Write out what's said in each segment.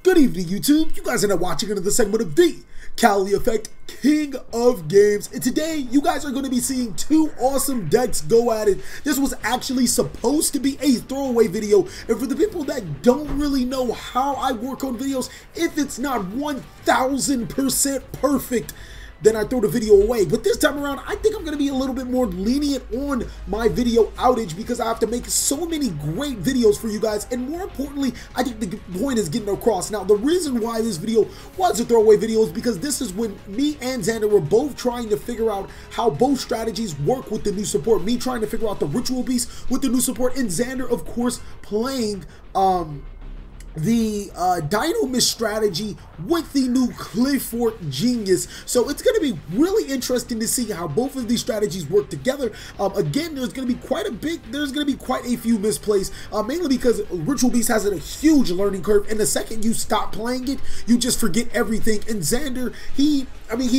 Good evening, YouTube. You guys are now watching another segment of the TheCaliEffect, King of Games. And today, you guys are going to be seeing two awesome decks go at it. This was actually supposed to be a throwaway video. And for the people that don't really know how I work on videos, if it's not 1000% perfect, then I throw the video away. But this time around, I think I'm going to be a little bit more lenient on my video outage because I have to make so many great videos for you guys. And more importantly, I think the point is getting across. Now, the reason why this video was a throwaway video is because this is when me and Xander were both trying to figure out how both strategies work with the new support. Me trying to figure out the Ritual Beast with the new support, and Xander, of course, playing the Dinomist strategy with the new Qliphort Genuis. So it's going to be really interesting to see how both of these strategies work together. Again, there's going to be quite a few misplays, mainly because Ritual Beast has a huge learning curve, and the second you stop playing it, you just forget everything. And Xander, he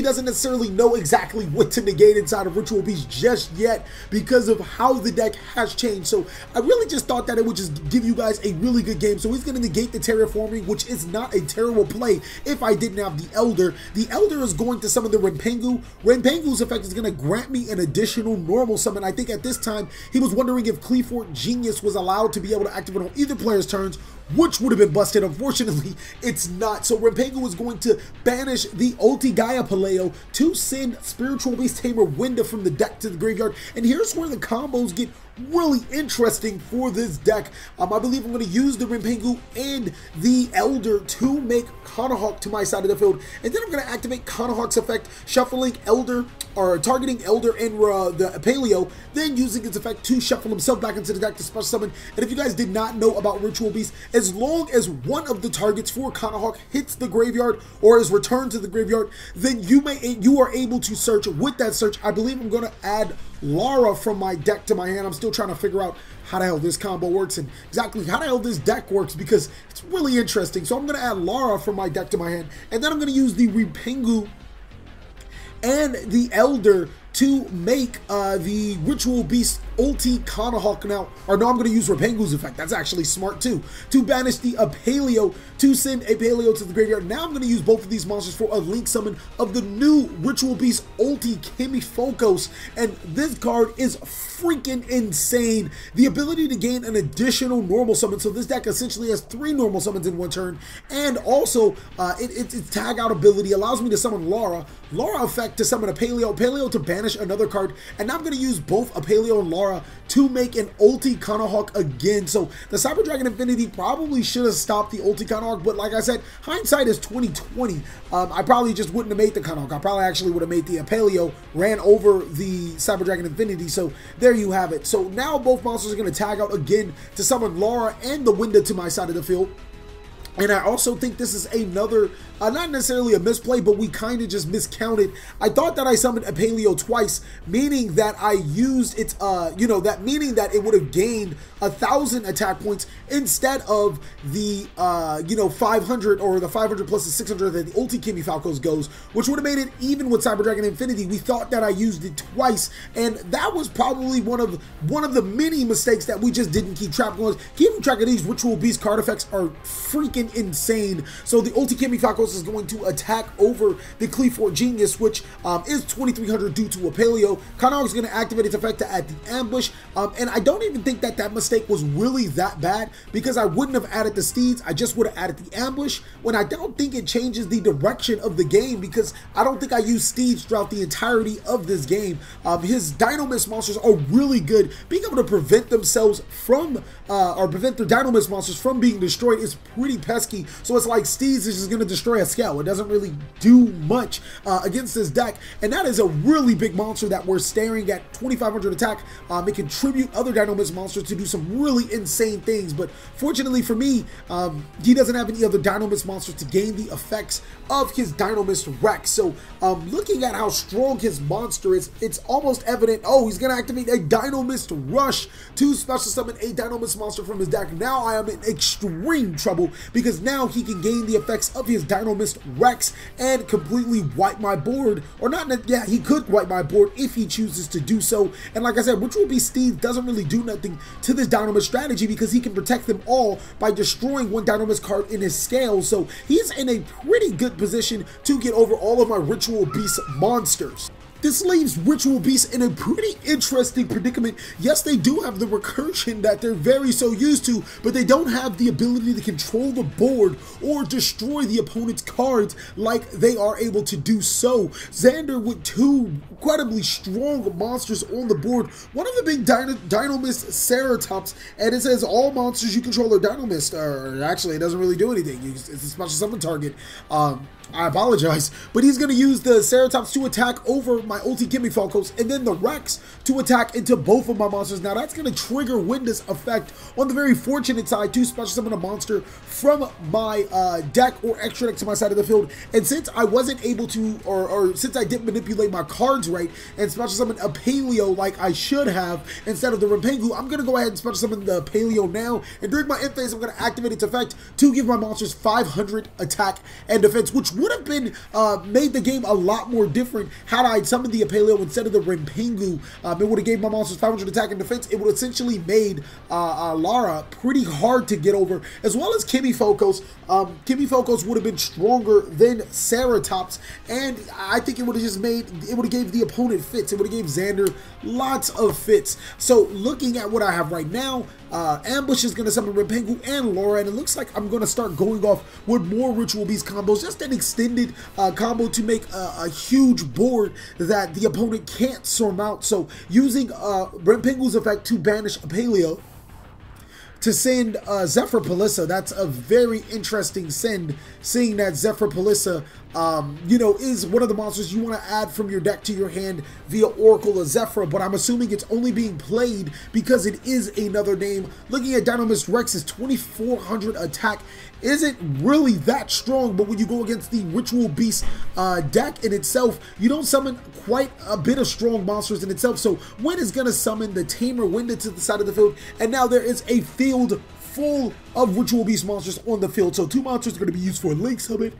doesn't necessarily know exactly what to negate inside of Ritual Beast just yet because of how the deck has changed. So I really just thought that it would just give you guys a really good game. So he's going to negate the terraforming, which is not a terrible play if I didn't have the Elder. The Elder is going to summon the Rempengu. Rempengu's effect is going to grant me an additional normal summon. I think at this time he was wondering if Qliphort Genuis was allowed to be able to activate on either player's turns, which would have been busted. Unfortunately, it's not. So Rempengu is going to banish the Ulti Cannahawk to send Spiritual Beast Tamer Winda from the deck to the graveyard. And here's where the combos get really interesting for this deck. I believe I'm going to use the Rempengu and the Elder to make Cannahawk to my side of the field, and then I'm going to activate Cannahawk's effect, shuffling Elder, or targeting Elder and the Paleo, then using its effect to shuffle himself back into the deck to special summon. And if you guys did not know about Ritual Beast, as long as one of the targets for Cannahawk hits the graveyard or is returned to the graveyard, then you are able to search. With that search, I believe I'm going to add Lara from my deck to my hand. I'm still trying to figure out how the hell this combo works and exactly how the hell this deck works because it's really interesting. So I'm going to add Lara from my deck to my hand, and then I'm going to use the Rempengu and the Elder to make the Ritual Beast Ulti Cannahawk now. Or no, I'm going to use Rempengu's effect. That's actually smart too. To banish the Paleo, to send a Paleo to the graveyard. Now I'm going to use both of these monsters for a link summon of the new Ritual Beast Ulti Cannahawk. And this card is freaking insane. The ability to gain an additional normal summon. So this deck essentially has 3 normal summons in one turn. And also, its tag out ability allows me to summon Lara. Lara effect to summon a Paleo. Paleo to banish another card. And now I'm going to use both a Paleo and Lara to make an Ulti Cannahawk again. So the Cyber Dragon Infinity probably should have stopped the Ulti Cannahawk, but like I said, hindsight is 2020. I probably just wouldn't have made the Cannahawk. I probably actually would have made the Paleo, ran over the Cyber Dragon Infinity. So there you have it. So now both monsters are going to tag out again to summon Lara and the Winda to my side of the field. And I also think this is another, not necessarily a misplay, but we kind of just miscounted. I thought that I summoned a Paleo twice, meaning that I used its, meaning that it would have gained 1,000 attack points instead of the, 500 or the 500 plus the 600 that the Ulti Cannahawk goes, which would have made it even with Cyber Dragon Infinity. We thought that I used it twice, and that was probably one of the many mistakes that we just didn't keep track of. Keeping track of these Ritual Beast card effects are freaking insane. So the Ulti Cannahawk is going to attack over the Qliphort Genuis, which is 2,300 due to a Paleo. Cannahawk is going to activate its effect to add the ambush, and I don't even think that mistake was really that bad because I wouldn't have added the steeds. I just would have added the ambush. When I don't think it changes the direction of the game because I don't think I used steeds throughout the entirety of this game. His Dinomist monsters are really good. Being able to prevent themselves from or prevent their Dinomist monsters from being destroyed is pretty pesky. So it's like Steeds is just going to destroy a scale. It doesn't really do much against this deck, and that is a really big monster that we're staring at. 2,500 attack. It can tribute other Dinomist monsters to do some really insane things, but fortunately for me, he doesn't have any other Dinomist monsters to gain the effects of his Dinomist Rex. So looking at how strong his monster is, it's almost evident, oh, he's going to activate a Dinomist Rush to special summon a Dinomist monster from his deck. Now I am in extreme trouble because now he can gain the effects of his Dinomist Rex and completely wipe my board, or not, yeah, he could wipe my board if he chooses to do so. And like I said, Ritual Beast Steed doesn't really do nothing to this Dinomist strategy because he can protect them all by destroying one Dinomist card in his scale. So he's in a pretty good position to get over all of my Ritual Beast monsters. This leaves Ritual Beast in a pretty interesting predicament. Yes, they do have the recursion that they're very so used to, but they don't have the ability to control the board or destroy the opponent's cards like they are able to do so. Xander with two incredibly strong monsters on the board. One of the big Dinomist Ceratops, and it says all monsters you control are Dinomist. Or actually, it doesn't really do anything. It's a special summon target. I apologize, but he's going to use the Ceratops to attack over my Ulti Cannahawk, and then the Rex to attack into both of my monsters. Now that's going to trigger Windows effect on the very fortunate side to special summon a monster from my deck or extra deck to my side of the field. And since I wasn't able to, or since I didn't manipulate my cards right and special summon a Paleo like I should have instead of the Rempengu, I'm going to go ahead and special summon the Paleo now. And during my end phase, I'm going to activate its effect to give my monsters 500 attack and defense, which would have been made the game a lot more different had I summoned the Apaleo instead of the Rempengu. It would have gave my monsters 500 attack and defense. It would have essentially made Lara pretty hard to get over, as well as Qliphort. Qliphort would have been stronger than Ceratops, and I think it would have just made, it would have gave the opponent fits. It would have gave Xander lots of fits. So looking at what I have right now, Ambush is going to summon Rempengu and Laura, and it looks like I'm going to start going off with more Ritual Beast combos, just an extended combo to make a huge board that the opponent can't surmount. So using Rempengu's effect to banish a Paleo, to send Zephyr Palissa. That's a very interesting send, seeing that Zephyr Palissa, you know, is one of the monsters you want to add from your deck to your hand via Oracle of Zephyr, but I'm assuming it's only being played because it is another name. Looking at Dinomist Rex's 2400 attack isn't really that strong, but when you go against the Ritual Beast deck in itself, you don't summon quite a bit of strong monsters in itself. So Win is going to summon the Tamer Winda to the side of the field, and now there is a field full of Ritual Beast monsters on the field. So two monsters are going to be used for a Link Summon.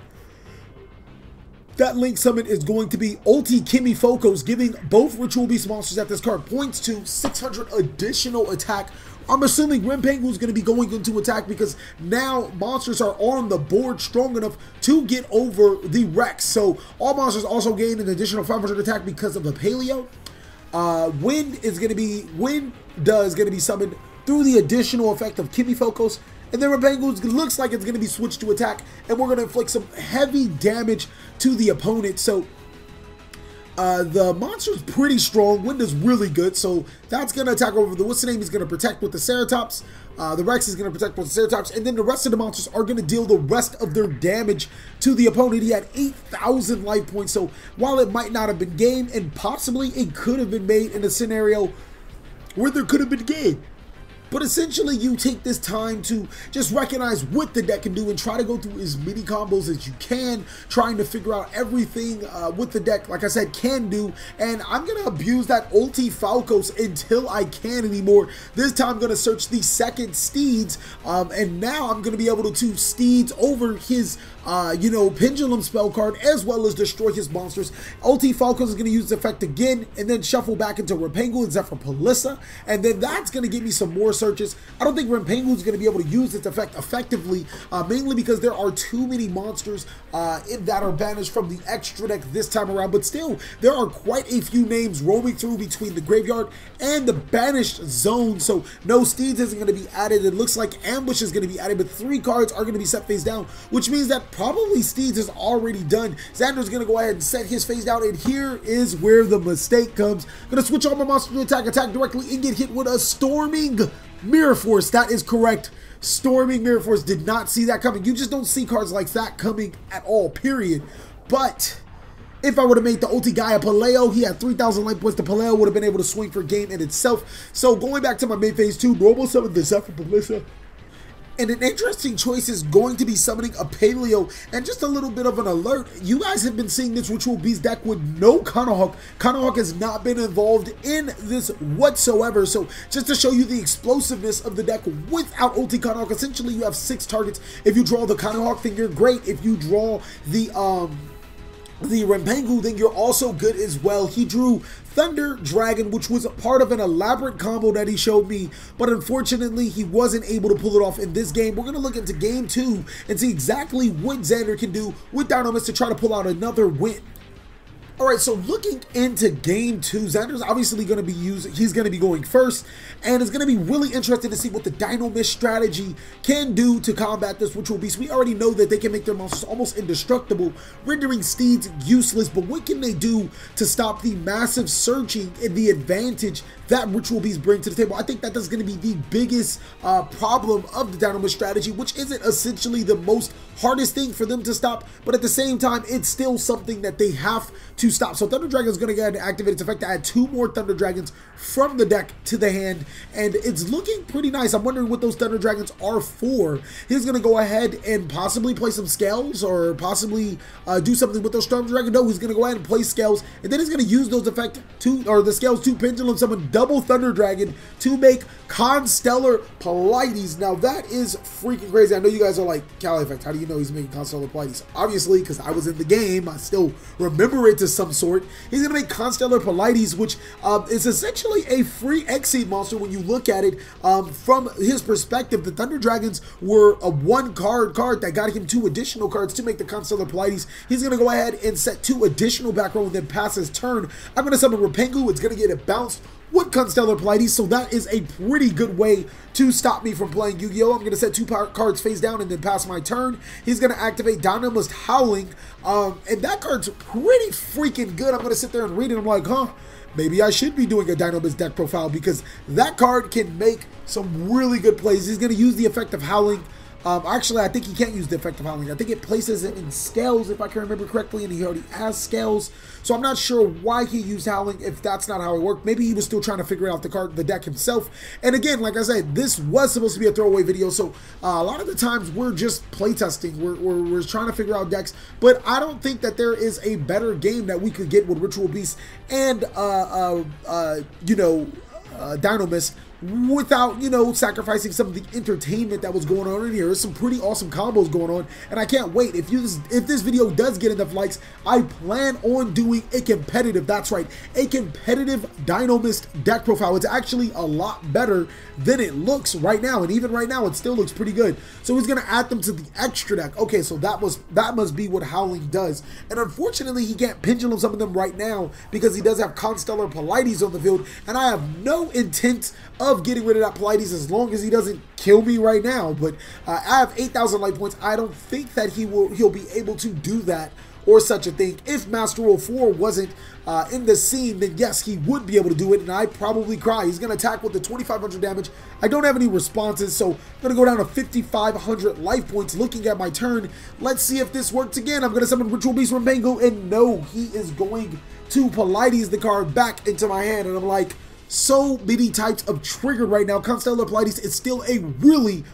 That Link Summon is going to be Ulti Cannahawk, giving both Ritual Beast monsters at this card points to 600 additional attack. I'm assuming Rempengu is going to be going into attack because now monsters are on the board strong enough to get over the Rex. So all monsters also gain an additional 500 attack because of the Paleo. Winda is going to be summoned through the additional effect of Qliphort. And then Rempengu looks like it's going to be switched to attack, and we're going to inflict some heavy damage to the opponent. So the monster's pretty strong. Winda's really good, so that's going to attack over the what's-the-name. He's going to protect with the Ceratops. The Rex is going to protect with the Ceratops, and then the rest of the monsters are going to deal the rest of their damage to the opponent. He had 8,000 life points, so while it might not have been game, and possibly it could have been made in a scenario where there could have been game, but essentially you take this time to just recognize what the deck can do and try to go through as many combos as you can, trying to figure out everything what the deck, like I said, can do. And I'm going to abuse that Ulti Falcos until I can anymore. This time I'm going to search the second Steeds, and now I'm going to be able to Steeds over his you know, Pendulum spell card, as well as destroy his monsters. Ulti Falcos is going to use the effect again, and then shuffle back into Rempengu and Zephyr Palissa, and then that's going to give me some more searches. I don't think Rempengu is going to be able to use its effect effectively, mainly because there are too many monsters that are banished from the extra deck this time around, but still, there are quite a few names roaming through between the graveyard and the banished zone, so no Steeds isn't going to be added. It looks like Ambush is going to be added, but 3 cards are going to be set face down, which means that probably Steeds is already done. Xander's going to go ahead and set his face down, and here is where the mistake comes. Going to switch all my monsters to attack directly, and get hit with a Storming Mirror Force. That is correct. Storming Mirror Force. Did not see that coming. You just don't see cards like that coming at all, period. But if I would have made the Ulti guy a Paleo, he had 3,000 life points. The Paleo would have been able to swing for game in itself. So going back to my main phase 2, normal summon the Zephyr Palissa. And an interesting choice is going to be summoning a Paleo. And just a little bit of an alert, you guys have been seeing this Ritual Beast deck with no Cannahawk. Cannahawk has not been involved in this whatsoever. So just to show you the explosiveness of the deck without Ulti Cannahawk, essentially you have 6 targets. If you draw the Cannahawk, then you're great. If you draw the the Rempengu, then you're also good as well. He drew Thunder Dragon, which was a part of an elaborate combo that he showed me, but unfortunately he wasn't able to pull it off in this game. We're going to look into game 2 and see exactly what Xander can do with Dinomist to try to pull out another win. Alright, so looking into game 2, Xander's obviously going to be he's going to be going first, and it's going to be really interesting to see what the Dinomist strategy can do to combat this Ritual Beast. We already know that they can make their monsters almost indestructible, rendering steeds useless, but what can they do to stop the massive searching and the advantage that Ritual Beast bring to the table? I think that that's going to be the biggest problem of the Dinomist strategy, which isn't essentially the most hardest thing for them to stop, but at the same time, it's still something that they have to stop. So Thunder Dragon is going to go ahead and activate its effect to add 2 more Thunder Dragons from the deck to the hand, and it's looking pretty nice. I'm wondering what those Thunder Dragons are for. He's going to go ahead and possibly play some Scales, or possibly do something with those Storm Dragon. No, he's going to go ahead and play Scales, and then he's going to use those effect to, or the Scales to Pendulum Summon double Thunder Dragon to make Constellar Pleiades. Now that is freaking crazy. I know you guys are like, TheCaliEffect, how do you know he's making Constellar Pleiades? Obviously, because I was in the game, I still remember it to some sort. He's going to make Constellar Pleiades, which is essentially a free Exceed monster when you look at it. From his perspective, the Thunder Dragons were a 1-card that got him 2 additional cards to make the Constellar Pleiades. He's going to go ahead and set 2 additional back row and then pass his turn. I'm going to summon Rempengu. It's going to get it bounced with Constellar Pleiades, so that is a pretty good way to stop me from playing Yu-Gi-Oh! I'm going to set 2 cards face down and then pass my turn. He's going to activate Dinomist Howling, and that card's pretty freaking good. I'm going to sit there and read it. I'm like, huh, maybe I should be doing a Dinomist deck profile, because that card can make some really good plays. He's going to use the effect of Howling. Actually, I think he can't use the effect of Howling. I think it places it in Scales, if I can remember correctly, and he already has Scales. So I'm not sure why he used Howling if that's not how it worked. Maybe he was still trying to figure out the deck himself. And again, like I said, this was supposed to be a throwaway video, so a lot of the times we're just playtesting. We're trying to figure out decks, but I don't think that there is a better game that we could get with Ritual Beast and Dinomist without, sacrificing some of the entertainment that was going on in here. There's some pretty awesome combos going on, and I can't wait. If this video does get enough likes, I plan on doing a competitive, that's right, a competitive Dinomist deck profile. It's actually a lot better than it looks right now, and even right now, it still looks pretty good. So he's gonna add them to the extra deck. Okay, so that must be what Howling does, and unfortunately, he can't pendulum summon them right now because he does have Constellar Pleiades on the field, and I have no intent of getting rid of that Pleiades as long as he doesn't kill me right now. But I have 8,000 life points. I don't think that he'll be able to do that or such a thing. If Master Rule 4 wasn't in the scene, then yes, he would be able to do it, and I'd probably cry. He's going to attack with the 2,500 damage. I don't have any responses, so I'm going to go down to 5,500 life points. Looking at my turn, let's see if this works again. I'm going to summon Ritual Beast Rempengu, and no, he is going to Pleiades the card back into my hand, and I'm like, so many types of triggered right now. Constellar Pleiades is still a really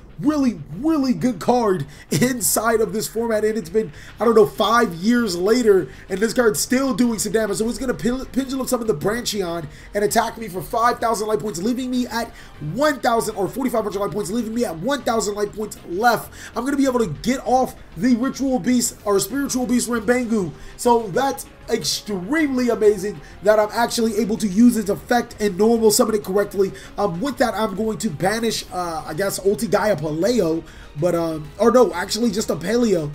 good card inside of this format, and it's been, I don't know, 5 years later, and this card's still doing some damage. So it's going to pendulum summon the Brancheon and attack me for 5,000 life points, leaving me at 1,000 or 4,500 life points, leaving me at 1,000 life points left. I'm going to be able to get off the Ritual Beast or Spiritual Beast Rempengu. So that's extremely amazing that I'm actually able to use its effect and normal summon it correctly. With that, I'm going to banish, I guess, Ulti Gaia Paleo, but, or no, actually just a Paleo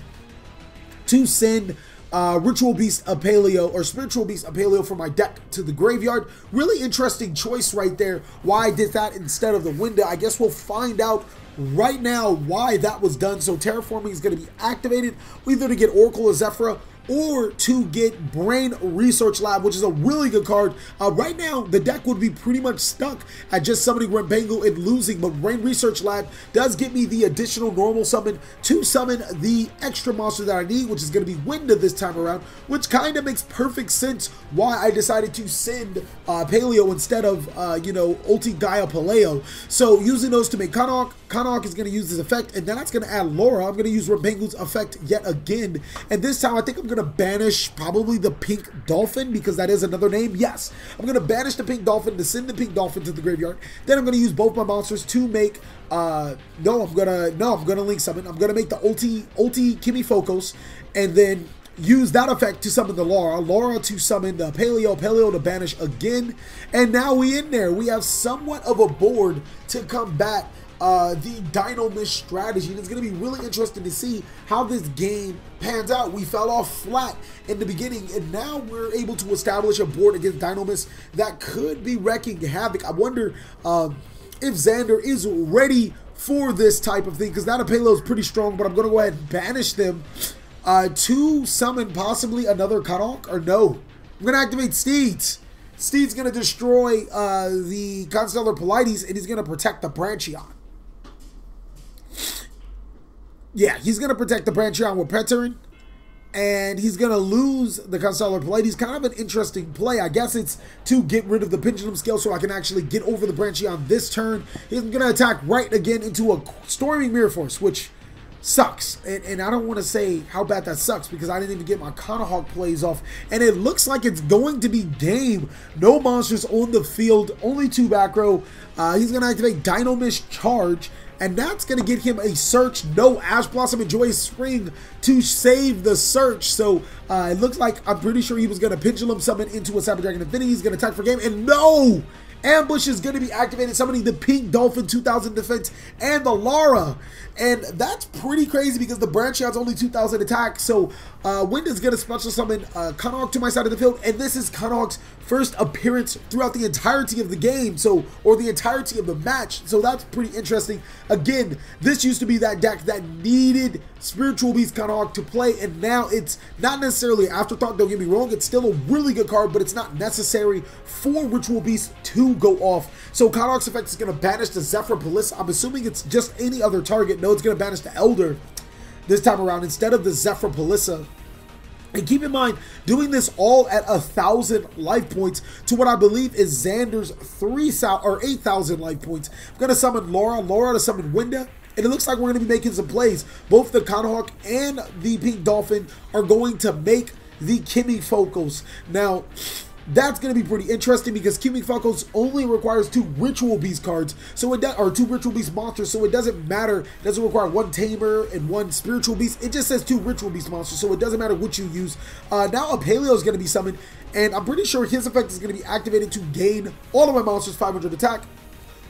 to send Ritual Beast Apaleo or Spiritual Beast Apaleo from my deck to the graveyard. Really interesting choice right there. Why I did that instead of the window, I guess we'll find out right now why that was done. So Terraforming is going to be activated either to get Oracle of Zephyra or to get Brain Research Lab, which is a really good card. Right now, the deck would be pretty much stuck at just summoning Rempengu and losing, but Brain Research Lab does give me the additional normal summon to summon the extra monster that I need, which is going to be Winda this time around, which kind of makes perfect sense why I decided to send Paleo instead of, Ulti Gaia Paleo. So using those to make Cannahawk. Cannahawk is going to use this effect, and then that's going to add Laura. I'm going to use Rempengu's effect yet again, and this time I think I'm going to banish probably the Pink Dolphin, because that is another name. Yes, I'm going to banish the Pink Dolphin to send the Pink Dolphin to the graveyard. Then I'm going to use both my monsters to make I'm gonna link summon. I'm gonna make the Ulti Kimi Focus, and then use that effect to summon the Laura to summon the Paleo to banish again, and now we in there. We have somewhat of a board to combat the Dinomist strategy, and it's going to be really interesting to see how this game pans out. We fell off flat in the beginning, and now we're able to establish a board against Dinomist that could be wrecking havoc. I wonder if Xander is ready for this type of thing, because that Paleo is pretty strong, but I'm going to go ahead and banish them to summon possibly another Cannahawk, or no. I'm going to activate Steeds. Steed's going to destroy the Constellar Polites, and he's going to protect the Branchion. Yeah, he's going to protect the Branchion with Peterin, and he's going to lose the Constellar Polites. Kind of an interesting play. I guess it's to get rid of the Pendulum Scale so I can actually get over the Branchion this turn. He's going to attack right again into a Storming Mirror Force, which sucks. And I don't want to say how bad that sucks because I didn't even get my Cannahawk plays off. And it looks like it's going to be game. No monsters on the field, only 2 back row. He's going to activate Dinomist Charge, and that's going to get him a search. No Ash Blossom and Joyous Spring to save the search. So it looks like, I'm pretty sure he was going to Pendulum Summon into a Cyber Dragon Infinity. He's going to attack for game, and no! Ambush is going to be activated, summoning the Pink Dolphin 2000 defense and the Lara. And that's pretty crazy because the Branchion's only 2000 attack. So Wind is going to special summon Cannahawk to my side of the field. And this is Cannahawk's first appearance throughout the entirety of the game. So, or the entirety of the match. So that's pretty interesting. Again, this used to be that deck that needed Spiritual Beast Cannahawk to play. And now it's not necessarily an afterthought, don't get me wrong. It's still a really good card, but it's not necessary for Ritual Beast to go off. So Cannahawk's effect is going to banish the Zephyr Pelissa. I'm assuming it's just any other target. No, it's going to banish the Elder this time around instead of the Zephyr Pelissa. And keep in mind, doing this all at 1,000 life points to what I believe is Xander's 8,000 life points. I'm going to summon Laura to summon Winda. And it looks like we're going to be making some plays. Both the Cannahawk and the Pink Dolphin are going to make the Qliphort. Now, that's going to be pretty interesting because Qliphort only requires 2 Ritual Beast cards, so it or 2 Ritual Beast monsters, so it doesn't matter. It doesn't require 1 Tamer and 1 Spiritual Beast. It just says 2 Ritual Beast monsters, so it doesn't matter what you use. Now a Paleo is going to be summoned, and I'm pretty sure his effect is going to be activated to gain all of my monsters 500 attack,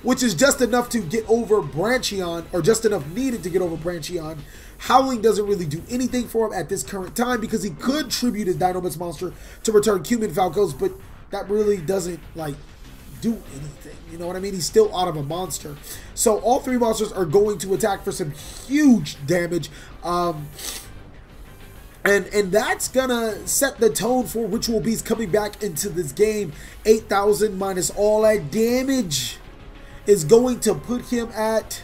which is just enough to get over Branchion, or just enough needed to get over Branchion. Howling doesn't really do anything for him at this current time because he could tribute his Dinomist monster to return Qliphort, but that really doesn't, like, do anything. You know what I mean? He's still out of a monster. So all 3 monsters are going to attack for some huge damage. And that's gonna set the tone for Ritual Beast coming back into this game. 8,000 minus all that damage is going to put him at,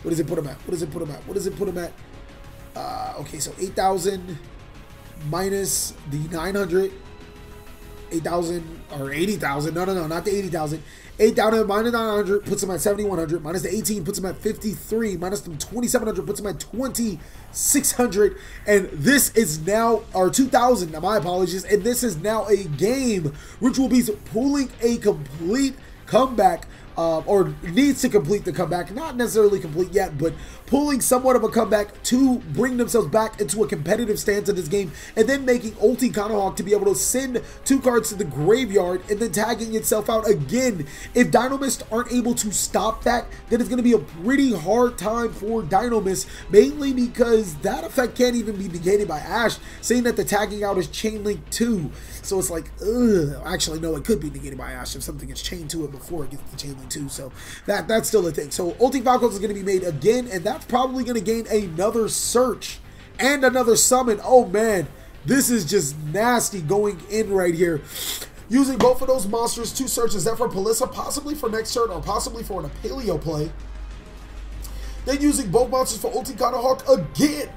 what does it put him at? What does it put him at? What does it put him at? Okay, so 8,000 minus the 900, 8,000 or 80,000. No, not the 80,000. 8,000 minus 900 puts him at 7,100. Minus the 18 puts him at 53. Minus the 2,700 puts him at 2,600. And this is now, or 2,000. My apologies. And this is now a game. Ritual Beast pulling a complete comeback. Or needs to complete the comeback, not necessarily complete yet, but pulling somewhat of a comeback to bring themselves back into a competitive stance in this game, and then making Ulti Cannahawk to be able to send 2 cards to the graveyard and then tagging itself out again. If Dinomist aren't able to stop that, then it's going to be a pretty hard time for Dinomist, mainly because that effect can't even be negated by Ash, saying that the tagging out is chain link 2. So it's like, ugh. Actually, no, it could be negated by Ash if something gets chained to it before it gets the chain link 2. So that's still a thing. So Ulti Falcons is going to be made again, and that's probably going to gain another search and another summon. Oh man, this is just nasty going in right here. Using both of those monsters, 2 searches, that for Pelissa, possibly for next turn or possibly for a Paleo play. Then using both monsters for Ulti Cannahawk again,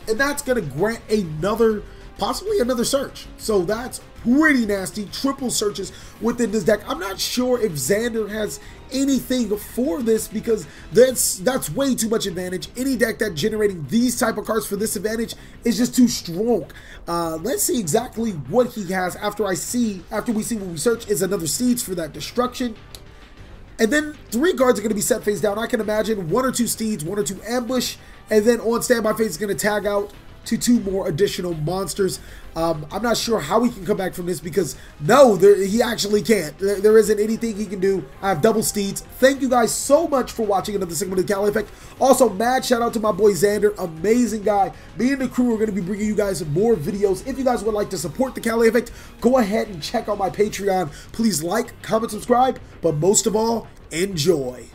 and that's going to grant another, possibly another search. So that's pretty nasty. Triple searches within this deck. I'm not sure if Xander has anything for this because that's way too much advantage. Any deck that generating these type of cards for this advantage is just too strong. Let's see exactly what he has after we see what we search is another Steeds for that destruction. And then 3 cards are going to be set face down. I can imagine 1 or 2 Steeds, 1 or 2 Ambush, and then on standby phase is going to tag out to 2 more additional monsters. I'm not sure how he can come back from this because, no, he actually can't. There isn't anything he can do. I have double steeds. Thank you guys so much for watching another segment of the TheCaliEffect. Also, mad shout out to my boy Xander. Amazing guy. Me and the crew are going to be bringing you guys more videos. If you guys would like to support the TheCaliEffect, go ahead and check out my Patreon. Please like, comment, subscribe, but most of all, enjoy.